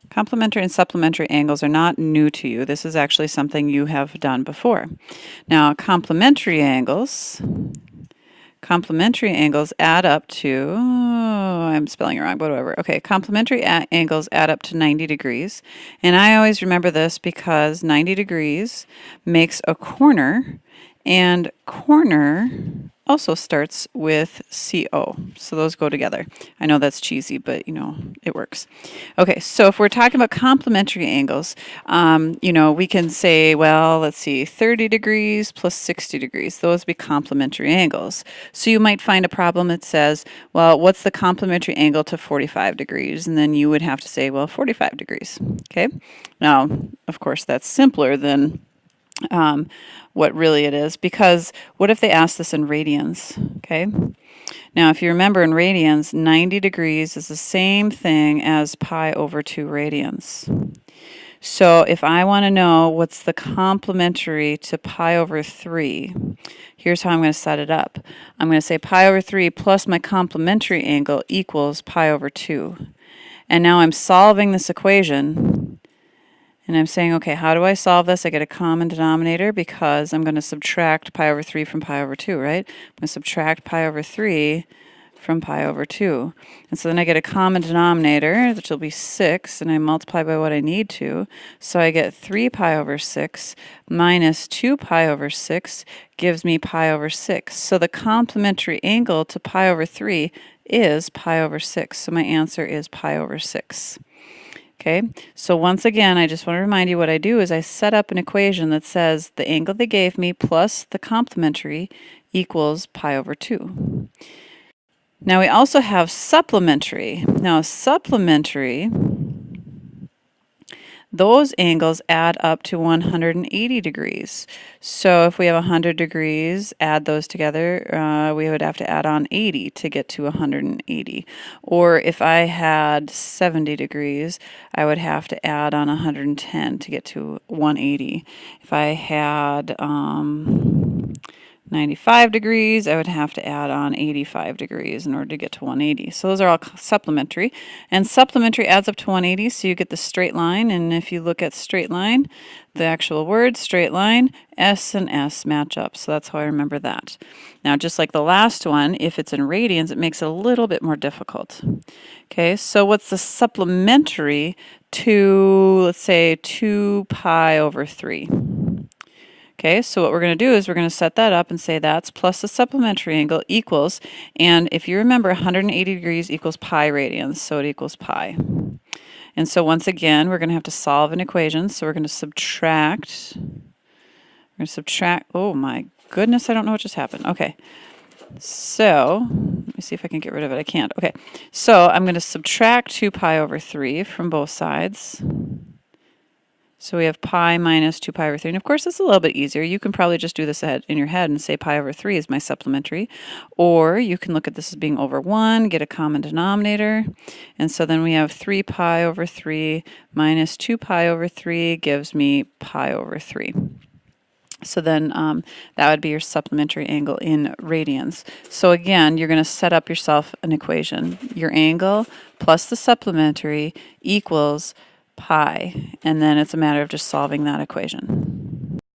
Complementary and supplementary angles are not new to you. This is actually something you have done before. Now, complementary angles add up to, oh, I'm spelling it wrong, but whatever. Okay, complementary angles add up to 90 degrees. And I always remember this because 90 degrees makes a corner, and corner also starts with CO. So those go together. I know that's cheesy, but you know, it works. Okay, so if we're talking about complementary angles, you know, we can say, well, let's see, 30 degrees plus 60 degrees. Those would be complementary angles. So you might find a problem that says, well, what's the complementary angle to 45 degrees? And then you would have to say, well, 45 degrees. Okay, now, of course, that's simpler than what really it is, because what if they ask this in radians? Okay, now if you remember in radians, 90 degrees is the same thing as pi over 2 radians. So if I want to know what's the complementary to pi over 3, here's how I'm going to set it up. I'm going to say pi over 3 plus my complementary angle equals pi over 2. And now I'm solving this equation. And I'm saying, okay, how do I solve this? I get a common denominator because I'm going to subtract pi over 3 from pi over 2, right? I'm going to subtract pi over 3 from pi over 2. And so then I get a common denominator, which will be 6, and I multiply by what I need to. So I get 3 pi over 6 minus 2 pi over 6 gives me pi over 6. So the complementary angle to pi over 3 is pi over 6. So my answer is pi over 6. Okay, so once again, I just want to remind you what I do is I set up an equation that says the angle they gave me plus the complementary equals pi over 2. Now we also have supplementary. Now supplementary, those angles add up to 180 degrees. So if we have 100 degrees, add those together, we would have to add on 80 to get to 180. Or if I had 70 degrees, I would have to add on 110 to get to 180. If I had 95 degrees, I would have to add on 85 degrees in order to get to 180. So those are all supplementary. And supplementary adds up to 180, so you get the straight line. And if you look at straight line, the actual word straight line, S and S match up. So that's how I remember that. Now, just like the last one, if it's in radians, it makes it a little bit more difficult. Okay, so what's the supplementary to, let's say, 2 pi over 3? Okay, so what we're going to do is we're going to set that up and say that's plus the supplementary angle equals, and if you remember, 180 degrees equals pi radians, so it equals pi. And so once again, we're going to have to solve an equation, so we're going to subtract, oh my goodness, I don't know what just happened. Okay, so let me see if I can get rid of it. I can't. Okay, so I'm going to subtract 2 pi over 3 from both sides. So we have pi minus 2 pi over 3. And of course, it's a little bit easier. You can probably just do this in your head and say pi over 3 is my supplementary. Or you can look at this as being over 1, get a common denominator. And so then we have 3 pi over 3 minus 2 pi over 3 gives me pi over 3. So then that would be your supplementary angle in radians. So again, you're going to set up yourself an equation. Your angle plus the supplementary equals pi, and then it's a matter of just solving that equation.